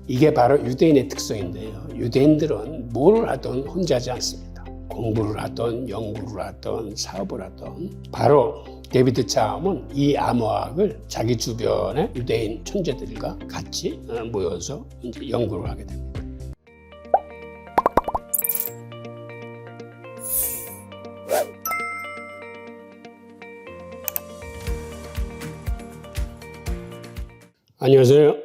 이게 바로 유대인의 특성인데요. 유대인들은 뭘 하든 혼자지 않습니다. 공부를 하든 연구를 하든 사업을 하든 바로 데이비드 차움은 이 암호학을 자기 주변의 유대인 천재들과 같이 모여서 이제 연구를 하게 됩니다. 안녕하세요.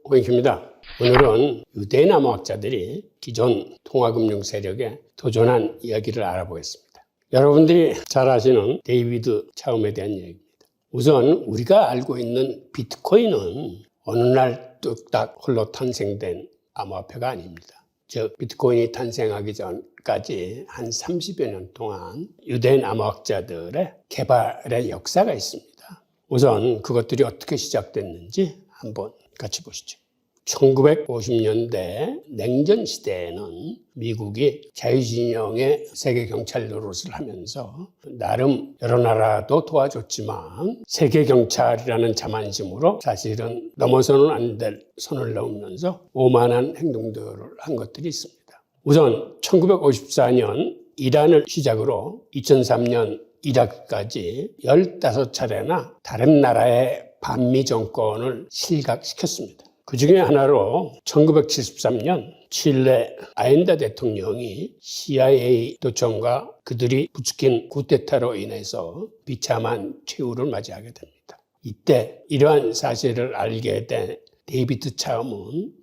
호잉큐입니다. 오늘은 유대인 암호학자들이 기존 통화금융 세력에 도전한 이야기를 알아보겠습니다. 여러분들이 잘 아시는 데이비드 차움에 대한 이야기입니다. 우선 우리가 알고 있는 비트코인은 어느 날 뚝딱 홀로 탄생된 암호화폐가 아닙니다. 즉 비트코인이 탄생하기 전까지 한 30여 년 동안 유대인 암호학자들의 개발의 역사가 있습니다. 우선 그것들이 어떻게 시작됐는지 한번 같이 보시죠. 1950년대 냉전 시대에는 미국이 자유진영의 세계 경찰 노릇을 하면서 나름 여러 나라도 도와줬지만 세계 경찰이라는 자만심으로 사실은 넘어서는 안 될 선을 넘으면서 오만한 행동들을 한 것들이 있습니다. 우선 1954년 이란을 시작으로 2003년 이라크까지 15차례나 다른 나라의 반미 정권을 실각시켰습니다. 그 중에 하나로 1973년 칠레 아엔다 대통령이 CIA 도청과 그들이 부추긴 쿠데타로 인해서 비참한 최후를 맞이하게 됩니다. 이때 이러한 사실을 알게 된 데이비드 차움은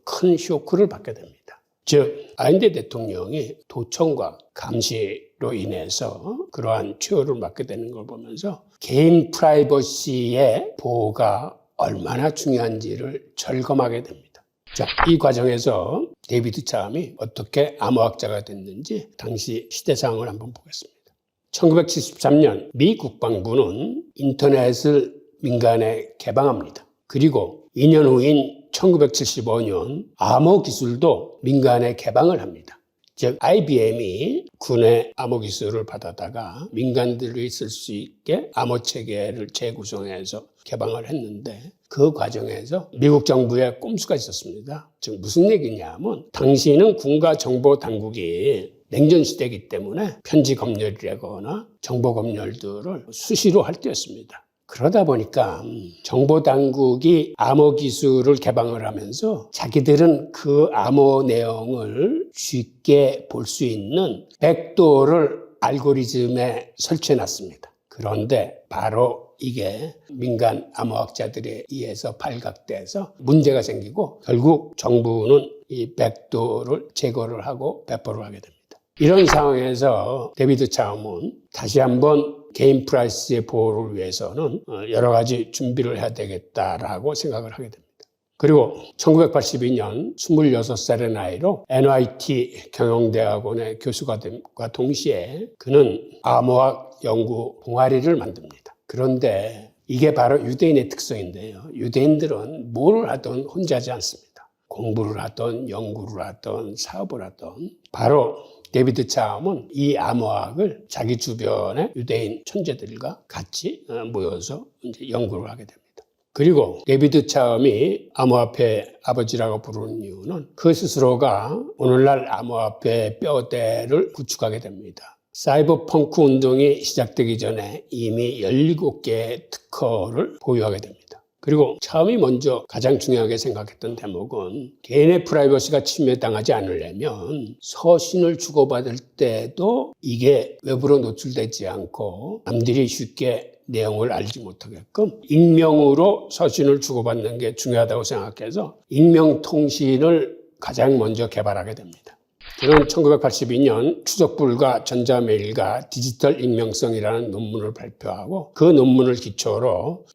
큰 쇼크를 받게 됩니다. 즉 아엔다 대통령이 도청과 감시로 인해서 그러한 최후를 맞게 되는 걸 보면서 개인 프라이버시의 보호가 얼마나 중요한지를 절감하게 됩니다. 자, 이 과정에서 데이비드 차움이 어떻게 암호학자가 됐는지 당시 시대상을 한번 보겠습니다. 1973년 미 국방부는 인터넷을 민간에 개방합니다. 그리고 2년 후인 1975년 암호 기술도 민간에 개방을 합니다. 즉 IBM이 군의 암호 기술을 받아다가 민간들이 쓸 수 있게 암호 체계를 재구성해서 개방을 했는데 그 과정에서 미국 정부의 꼼수가 있었습니다. 즉 무슨 얘기냐면 당시는 군과 정보 당국이 냉전 시대이기 때문에 편지 검열이라거나 정보 검열들을 수시로 할 때였습니다. 그러다 보니까 정보당국이 암호 기술을 개방을 하면서 자기들은 그 암호 내용을 쉽게 볼 수 있는 백도어를 알고리즘에 설치해놨습니다. 그런데 바로 이게 민간 암호학자들에 의해서 발각돼서 문제가 생기고 결국 정부는 이 백도어를 제거를 하고 배포를 하게 됩니다. 이런 상황에서 데이비드 차움은 다시 한번 개인 프라이버시의 보호를 위해서는 여러 가지 준비를 해야 되겠다라고 생각을 하게 됩니다. 그리고 1982년 26살의 나이로 NYT 경영대학원의 교수가 됨과 동시에 그는 암호학 연구 동아리를 만듭니다. 그런데 이게 바로 유대인의 특성인데요. 유대인들은 뭘 하든 혼자지 않습니다. 공부를 하든 연구를 하든 사업을 하든 바로 데이비드 차움은 이 암호학을 자기 주변의 유대인 천재들과 같이 모여서 이제 연구를 하게 됩니다. 그리고 데이비드 차움이 암호화폐 아버지라고 부르는 이유는 그 스스로가 오늘날 암호화폐 뼈대를 구축하게 됩니다. 사이버펑크 운동이 시작되기 전에 이미 17개의 특허를 보유하게 됩니다. 그리고 차움이 먼저 가장 중요하게 생각했던 대목은 개인의 프라이버시가 침해당하지 않으려면 서신을 주고받을 때도 이게 외부로 노출되지 않고 남들이 쉽게 내용을 알지 못하게끔 익명으로 서신을 주고받는 게 중요하다고 생각해서 익명통신을 가장 먼저 개발하게 됩니다. 그는 1982년 추적불가 전자메일과 디지털 익명성이라는 논문을 발표하고 그 논문을 기초로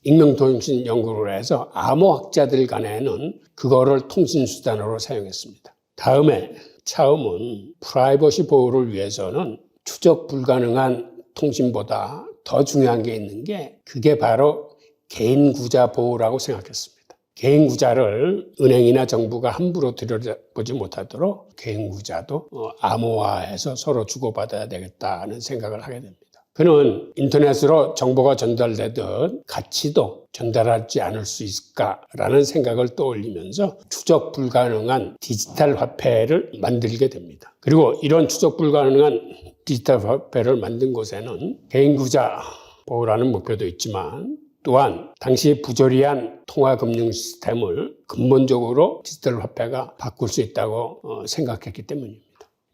익명통신 연구를 해서 암호학자들 간에는 그거를 통신수단으로 사용했습니다. 다음에 차움은 프라이버시 보호를 위해서는 추적 불가능한 통신보다 더 중요한 게 있는 게 그게 바로 개인 구자 보호라고 생각했습니다. 개인 구자를 은행이나 정부가 함부로 들여다보지 못하도록 개인 구자도 암호화해서 서로 주고받아야 되겠다는 생각을 하게 됩니다. 그는 인터넷으로 정보가 전달되듯 가치도 전달하지 않을 수 있을까라는 생각을 떠올리면서 추적 불가능한 디지털 화폐를 만들게 됩니다. 그리고 이런 추적 불가능한 디지털 화폐를 만든 곳에는 개인 구자 보호라는 목표도 있지만 또한 당시 부조리한 통화금융 시스템을 근본적으로 디지털 화폐가 바꿀 수 있다고 생각했기 때문입니다.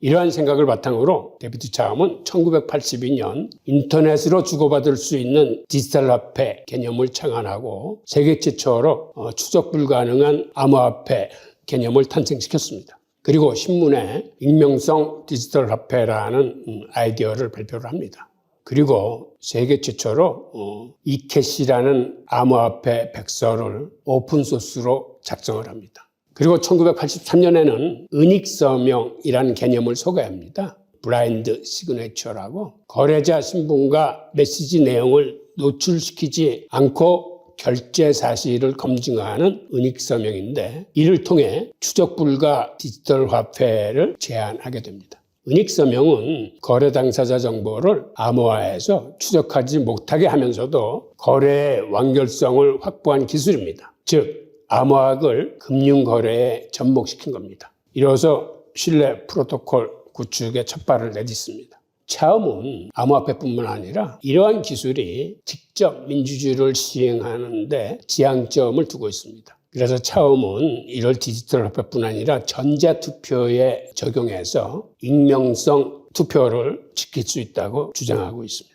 이러한 생각을 바탕으로 데비드 차움은 1982년 인터넷으로 주고받을 수 있는 디지털 화폐 개념을 창안하고 세계 최초로 추적 불가능한 암호화폐 개념을 탄생시켰습니다. 그리고 신문에 익명성 디지털 화폐라는 아이디어를 발표를 합니다. 그리고 세계 최초로 이캐시라는 암호화폐 백서를 오픈소스로 작성을 합니다. 그리고 1983년에는 은익서명이라는 개념을 소개합니다. 블라인드 시그네처라고 거래자 신분과 메시지 내용을 노출시키지 않고 결제 사실을 검증하는 은익서명인데 이를 통해 추적 불가 디지털 화폐를 제안하게 됩니다. 은익서명은 거래 당사자 정보를 암호화해서 추적하지 못하게 하면서도 거래의 완결성을 확보한 기술입니다. 즉 암호학을 금융거래에 접목시킨 겁니다. 이로써 신뢰 프로토콜 구축에 첫발을 내딛습니다. 차움은 암호화폐뿐만 아니라 이러한 기술이 직접 민주주의를 시행하는 데 지향점을 두고 있습니다. 그래서 차움은 이를 디지털 화폐뿐 아니라 전자투표에 적용해서 익명성 투표를 지킬 수 있다고 주장하고 있습니다.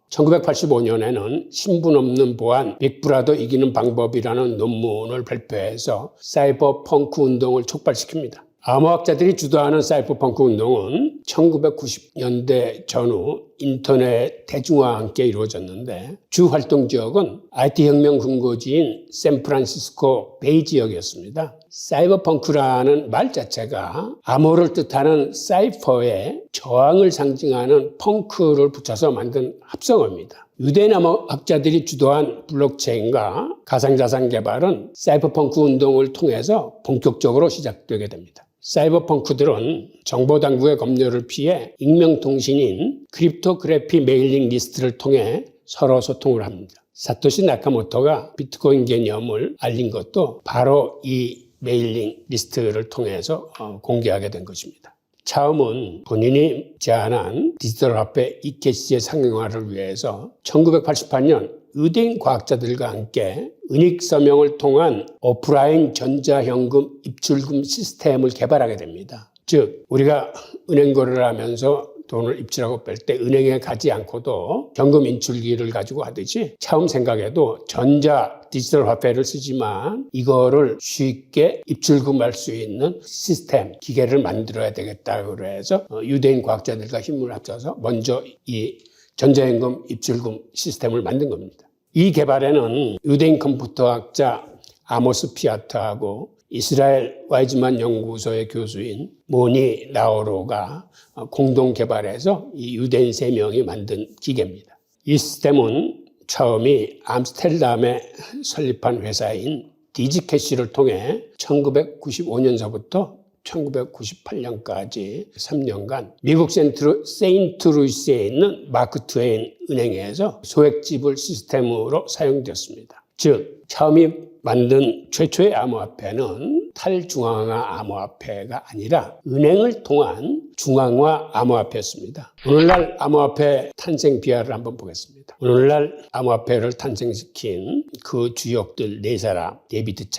1985년에는 신분 없는 보안, 빅브라더 이기는 방법이라는 논문을 발표해서 사이버 펑크 운동을 촉발시킵니다. 암호학자들이 주도하는 사이버 펑크 운동은 1990년대 전후 인터넷 대중화와 함께 이루어졌는데 주 활동 지역은 IT 혁명 근거지인 샌프란시스코 베이 지역이었습니다. 사이버펑크라는 말 자체가 암호를 뜻하는 사이퍼에 저항을 상징하는 펑크를 붙여서 만든 합성어입니다. 유대인 암호학자들이 주도한 블록체인과 가상자산 개발은 사이버펑크 운동을 통해서 본격적으로 시작되게 됩니다. 사이버펑크들은 정보당국의 검열을 피해 익명통신인 크립토그래피 메일링 리스트를 통해 서로 소통을 합니다. 사토시 나카모토가 비트코인 개념을 알린 것도 바로 이 메일링 리스트를 통해서 공개하게 된 것입니다. 차움은 본인이 제안한 디지털 화폐 이캐시의 상용화를 위해서 1988년 유대인 과학자들과 함께 은익서명을 통한 오프라인 전자현금 입출금 시스템을 개발하게 됩니다. 즉 우리가 은행 거래를 하면서 돈을 입출하고 뺄 때 은행에 가지 않고도 현금 인출기를 가지고 하듯이 차움 생각에도 전자 디지털 화폐를 쓰지만 이거를 쉽게 입출금할 수 있는 시스템, 기계를 만들어야 되겠다고 그래서 유대인 과학자들과 힘을 합쳐서 먼저 이 전자현금 입출금 시스템을 만든 겁니다. 이 개발에는 유대인 컴퓨터학자 아모스 피아트하고 이스라엘 와이즈만 연구소의 교수인 모니 라오로가 공동 개발해서 이 유대인 3명이 만든 기계입니다. 이 시스템은 처음이 암스테르담에 설립한 회사인 디지캐시를 통해 1995년서부터 1998년까지 3년간 미국 세인트루이스에 있는 마크 트웨인 은행에서 소액 지불 시스템으로 사용되었습니다. 즉 처음이 만든 최초의 암호화폐는 탈중앙화 암호화폐가 아니라 은행을 통한 중앙화 암호화폐였습니다. 오늘날 암호화폐 탄생 비화를 한번 보겠습니다. 오늘날 암호화폐를 탄생시킨 그 주역들 4사람, 데비드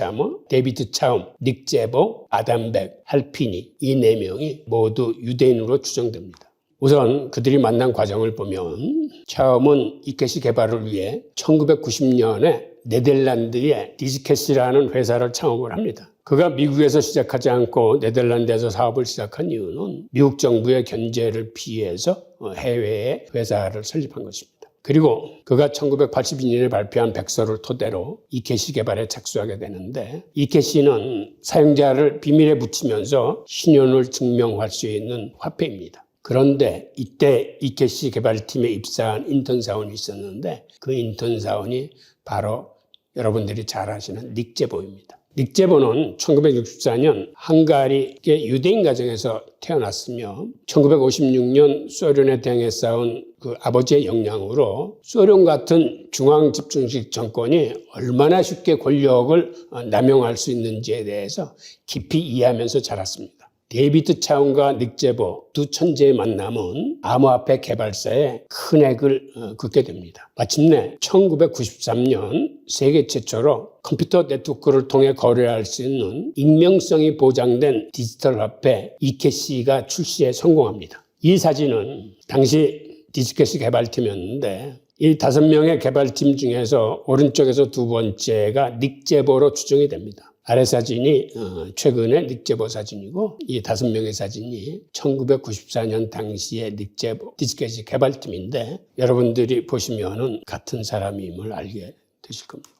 차움, 닉 제보, 아담 백, 할피니 이 4명이 모두 유대인으로 추정됩니다. 우선 그들이 만난 과정을 보면 차움은 이캐시 개발을 위해 1990년에 네덜란드의 디지캐시라는 회사를 창업을 합니다. 그가 미국에서 시작하지 않고 네덜란드에서 사업을 시작한 이유는 미국 정부의 견제를 피해서 해외에 회사를 설립한 것입니다. 그리고 그가 1982년에 발표한 백서를 토대로 이캐시 개발에 착수하게 되는데 이캐시는 사용자를 비밀에 붙이면서 신용을 증명할 수 있는 화폐입니다. 그런데 이때 이캐시 개발팀에 입사한 인턴 사원이 있었는데 그 인턴 사원이 바로 여러분들이 잘 아시는 닉 제보입니다. 닉 제보는 1964년 헝가리의 유대인 가정에서 태어났으며 1956년 소련에 대항해 싸운 그 아버지의 영향으로 소련 같은 중앙집중식 정권이 얼마나 쉽게 권력을 남용할 수 있는지에 대해서 깊이 이해하면서 자랐습니다. 데이비드 차움과 닉 제보 두 천재의 만남은 암호화폐 개발사에 큰 액을 긋게 됩니다. 마침내 1993년 세계 최초로 컴퓨터 네트워크를 통해 거래할 수 있는 익명성이 보장된 디지털 화폐 이캐시가 출시에 성공합니다. 이 사진은 당시 디스켓시 개발팀이었는데 이 5명의 개발팀 중에서 오른쪽에서 두 번째가 닉 제보로 추정이 됩니다. 아래 사진이 최근의 닉 제보 사진이고 이 5명의 사진이 1994년 당시의 닉 제보 디스켓시 개발팀인데 여러분들이 보시면은 같은 사람임을 알게 되실 겁니다.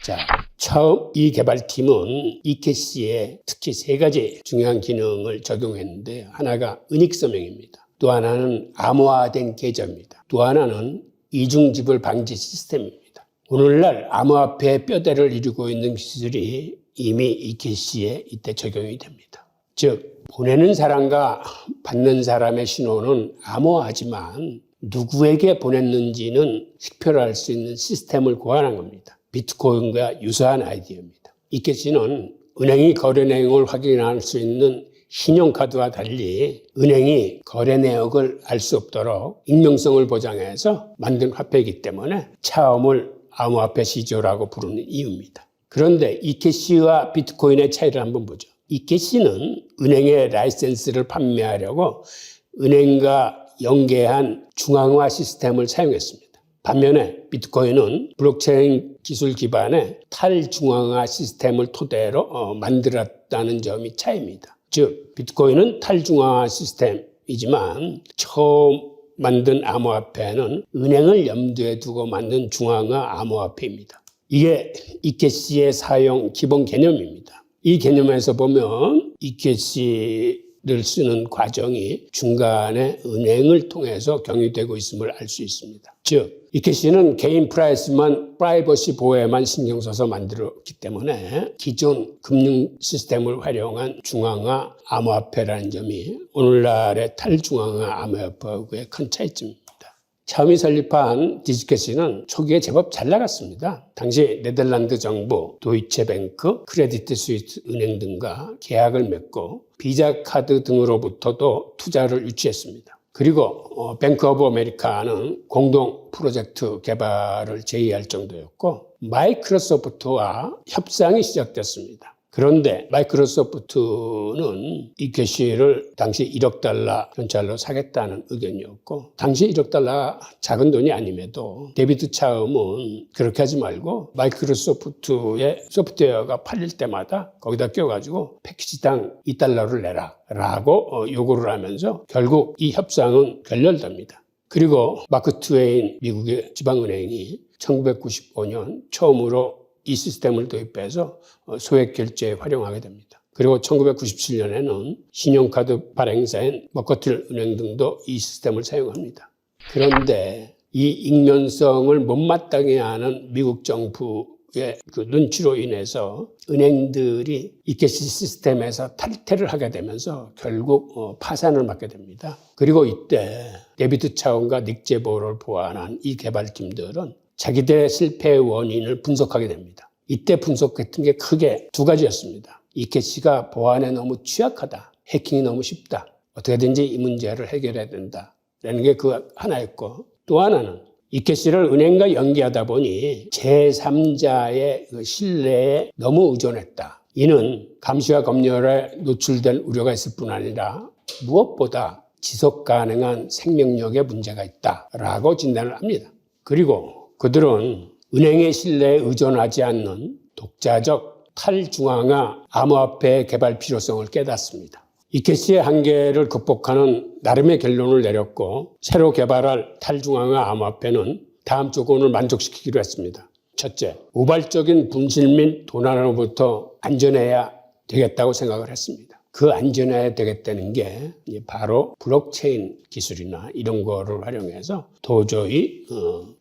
자, 처음 이 개발팀은 이캐시에 특히 3가지 중요한 기능을 적용했는데 하나가 은닉 서명입니다. 또 하나는 암호화된 계좌입니다. 또 하나는 이중지불 방지 시스템입니다. 오늘날 암호화폐의 뼈대를 이루고 있는 기술이 이미 이캐시에 이때 적용이 됩니다. 즉 보내는 사람과 받는 사람의 신호는 암호하지만 누구에게 보냈는지는 식별할 수 있는 시스템을 고안한 겁니다. 비트코인과 유사한 아이디어입니다. 이캐시는 은행이 거래 내용을 확인할 수 있는 신용카드와 달리 은행이 거래 내역을 알 수 없도록 익명성을 보장해서 만든 화폐이기 때문에 차움을 암호화폐 시조라고 부르는 이유입니다. 그런데 이캐시와 비트코인의 차이를 한번 보죠. 이캐시는 은행의 라이센스를 판매하려고 은행과 연계한 중앙화 시스템을 사용했습니다. 반면에 비트코인은 블록체인 기술 기반의 탈중앙화 시스템을 토대로 만들었다는 점이 차이입니다. 즉 비트코인은 탈중앙화 시스템이지만 처음 만든 암호화폐는 은행을 염두에 두고 만든 중앙화 암호화폐입니다. 이게 이캐시의 사용 기본 개념입니다. 이 개념에서 보면 이캐시를 쓰는 과정이 중간에 은행을 통해서 경유되고 있음을 알 수 있습니다. 즉 이캐시는 개인 프라이버시 보호에만 신경 써서 만들었기 때문에 기존 금융 시스템을 활용한 중앙화 암호화폐라는 점이 오늘날의 탈중앙화 암호화폐의 큰 차이점입니다. 처음에 설립한 디스켓시는 초기에 제법 잘 나갔습니다. 당시 네덜란드 정부, 도이체뱅크, 크레디트 스위스 은행 등과 계약을 맺고 비자 카드 등으로부터도 투자를 유치했습니다. 그리고 뱅크 오브 아메리카는 공동 프로젝트 개발을 제의할 정도였고 마이크로소프트와 협상이 시작됐습니다. 그런데 마이크로소프트는 이캐시를 당시 1억 달러 현찰로 사겠다는 의견이었고 당시 1억 달러 작은 돈이 아님에도 데이비드 차움은 그렇게 하지 말고 마이크로소프트의 소프트웨어가 팔릴 때마다 거기다 껴가지고 패키지당 2달러를 내라 라고 요구를 하면서 결국 이 협상은 결렬됩니다. 그리고 마크 트웨인 미국의 지방은행이 1995년 처음으로 이 시스템을 도입해서 소액 결제에 활용하게 됩니다. 그리고 1997년에는 신용카드 발행사인 머커틸 은행 등도 이 시스템을 사용합니다. 그런데 이 익명성을 못마땅해 하는 미국 정부의 그 눈치로 인해서 은행들이 이캐시 시스템에서 탈퇴를 하게 되면서 결국 파산을 맞게 됩니다. 그리고 이때 데이비드 차움과 닉 제보를 보완한 이 개발팀들은 자기들의 실패의 원인을 분석하게 됩니다. 이때 분석했던 게 크게 2가지였습니다. 이캐시가 보안에 너무 취약하다. 해킹이 너무 쉽다. 어떻게든지 이 문제를 해결해야 된다라는 게 그 하나였고 또 하나는 이캐시를 은행과 연계하다 보니 제3자의 그 신뢰에 너무 의존했다. 이는 감시와 검열에 노출될 우려가 있을 뿐 아니라 무엇보다 지속 가능한 생명력에 문제가 있다라고 진단을 합니다. 그리고 그들은 은행의 신뢰에 의존하지 않는 독자적 탈중앙화 암호화폐 개발 필요성을 깨닫습니다. 이캐시의 한계를 극복하는 나름의 결론을 내렸고 새로 개발할 탈중앙화 암호화폐는 다음 조건을 만족시키기로 했습니다. 첫째, 우발적인 분실 및 도난으로부터 안전해야 되겠다고 생각을 했습니다. 그 안전해야 되겠다는 게 바로 블록체인 기술이나 이런 거를 활용해서 도저히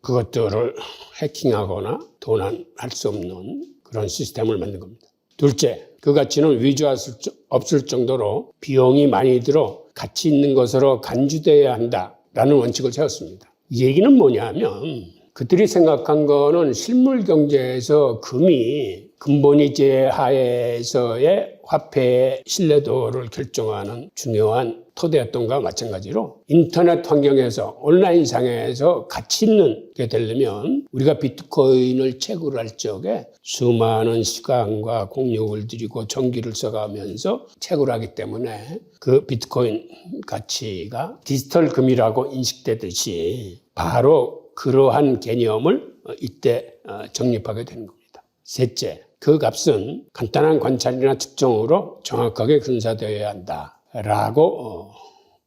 그것들을 해킹하거나 도난할 수 없는 그런 시스템을 만든 겁니다. 둘째, 그 가치는 위조할 수 없을 정도로 비용이 많이 들어 가치 있는 것으로 간주되어야 한다라는 원칙을 세웠습니다. 이 얘기는 뭐냐면 그들이 생각한 거는 실물 경제에서 금이 근본위 제하에서의 화폐의 신뢰도를 결정하는 중요한 토대였던 것과 마찬가지로 인터넷 환경에서 온라인상에서 가치 있는 게 되려면 우리가 비트코인을 채굴할 적에 수많은 시간과 공력을 들이고 전기를 써가면서 채굴하기 때문에 그 비트코인 가치가 디지털 금이라고 인식되듯이 바로 그러한 개념을 이때 정립하게 되는 겁니다. 셋째, 그 값은 간단한 관찰이나 측정으로 정확하게 근사되어야 한다라고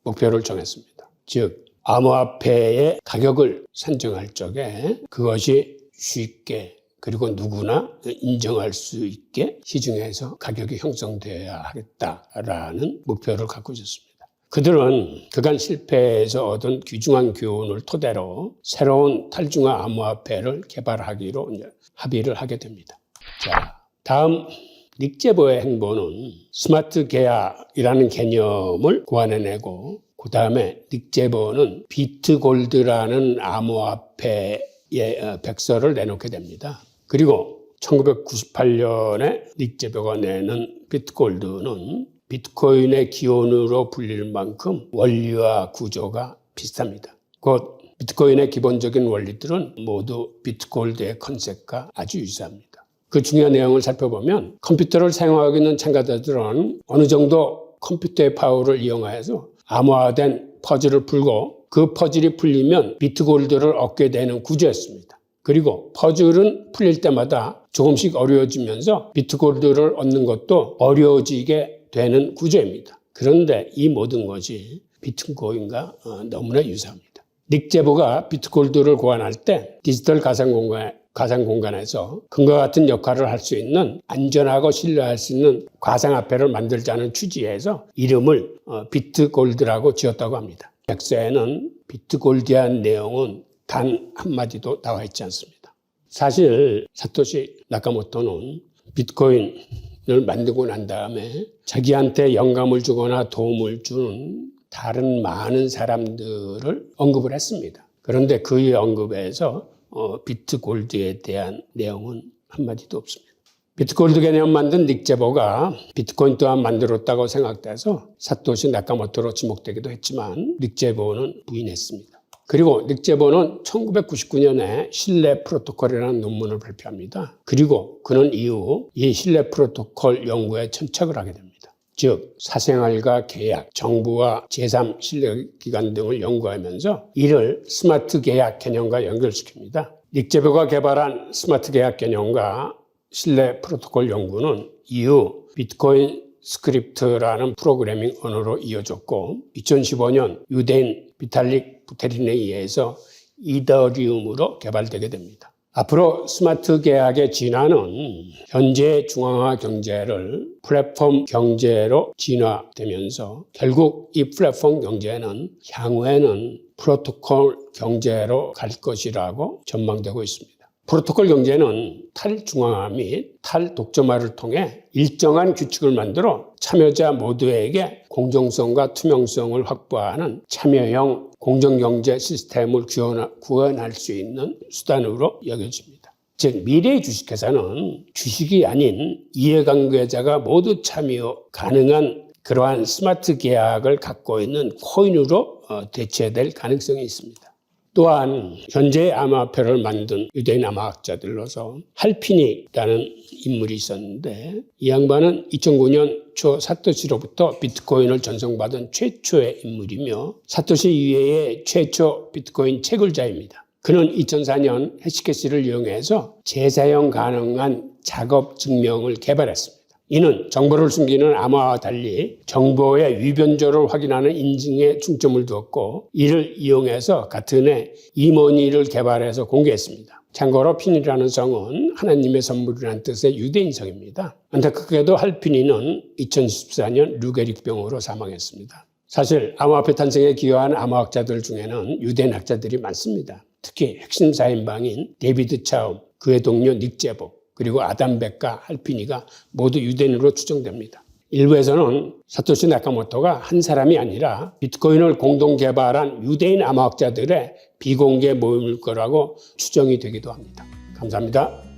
목표를 정했습니다. 즉, 암호화폐의 가격을 산정할 적에 그것이 쉽게 그리고 누구나 인정할 수 있게 시중에서 가격이 형성되어야 하겠다라는 목표를 갖고 있었습니다. 그들은 그간 실패에서 얻은 귀중한 교훈을 토대로 새로운 탈중화 암호화폐를 개발하기로 합의를 하게 됩니다. 자, 다음 닉제보의 행보는 스마트 계약이라는 개념을 고안해내고 그 다음에 닉제보는 비트골드라는 암호화폐의 백서를 내놓게 됩니다. 그리고 1998년에 닉제보가 내는 비트골드는 비트코인의 기원으로 불릴 만큼 원리와 구조가 비슷합니다. 곧 비트코인의 기본적인 원리들은 모두 비트골드의 컨셉과 아주 유사합니다. 그 중요한 내용을 살펴보면 컴퓨터를 사용하고 있는 참가자들은 어느 정도 컴퓨터의 파워를 이용해서 암호화된 퍼즐을 풀고 그 퍼즐이 풀리면 비트골드를 얻게 되는 구조였습니다. 그리고 퍼즐은 풀릴 때마다 조금씩 어려워지면서 비트골드를 얻는 것도 어려워지게 되는 구조입니다. 그런데 이 모든 것이 비트코인과 너무나 유사합니다. 닉제보가 비트골드를 고안할 때 디지털 가상공간에서 금과 같은 역할을 할 수 있는 안전하고 신뢰할 수 있는 가상화폐를 만들자는 취지에서 이름을 비트골드라고 지었다고 합니다. 백서에는 비트골드한 내용은 단 한마디도 나와 있지 않습니다. 사실 사토시 나카모토는 비트코인을 만들고 난 다음에 자기한테 영감을 주거나 도움을 주는 다른 많은 사람들을 언급을 했습니다. 그런데 그의 언급에서 비트골드에 대한 내용은 한마디도 없습니다. 비트골드 개념 만든 닉제보가 비트코인 또한 만들었다고 생각돼서 사토시 나카모토로 지목되기도 했지만 닉제보는 부인했습니다. 그리고 닉제보는 1999년에 신뢰 프로토콜이라는 논문을 발표합니다. 그리고 그는 이후 이 신뢰 프로토콜 연구에 천착을 하게 됩니다. 즉 사생활과 계약, 정부와 제3신뢰기관 등을 연구하면서 이를 스마트 계약 개념과 연결시킵니다. 닉제보가 개발한 스마트 계약 개념과 신뢰 프로토콜 연구는 이후 비트코인 스크립트라는 프로그래밍 언어로 이어졌고 2015년 유대인 비탈릭 부테린에 의해서 이더리움으로 개발되게 됩니다. 앞으로 스마트 계약의 진화는 현재 중앙화 경제를 플랫폼 경제로 진화되면서 결국 이 플랫폼 경제는 향후에는 프로토콜 경제로 갈 것이라고 전망되고 있습니다. 프로토콜 경제는 탈중앙화 및 탈독점화를 통해 일정한 규칙을 만들어 참여자 모두에게 공정성과 투명성을 확보하는 참여형 공정경제 시스템을 구현할 수 있는 수단으로 여겨집니다. 즉 미래의 주식회사는 주식이 아닌 이해관계자가 모두 참여 가능한 그러한 스마트 계약을 갖고 있는 코인으로 대체될 가능성이 있습니다. 또한 현재의 암호화폐를 만든 유대인 암호학자들로서 할피닉이라는 인물이 있었는데 이 양반은 2009년 초 사토시로부터 비트코인을 전송받은 최초의 인물이며 사토시 이외의 최초 비트코인 채굴자입니다. 그는 2004년 해시캐시를 이용해서 재사용 가능한 작업 증명을 개발했습니다. 이는 정보를 숨기는 암호화와 달리 정보의 위변조를 확인하는 인증에 중점을 두었고 이를 이용해서 같은 해 이모니를 개발해서 공개했습니다. 참고로 핀이라는 성은 하나님의 선물이라는 뜻의 유대인 성입니다. 안타깝게도 할피니는 2014년 루게릭병으로 사망했습니다. 사실 암호화폐 탄생에 기여한 암호학자들 중에는 유대인 학자들이 많습니다. 특히 핵심 4인방인 데이비드 차움, 그의 동료 닉제보, 그리고 아담 백과 할피니가 모두 유대인으로 추정됩니다. 일부에서는 사토시 나카모토가 한 사람이 아니라 비트코인을 공동 개발한 유대인 암호학자들의 비공개 모임일 거라고 추정이 되기도 합니다. 감사합니다.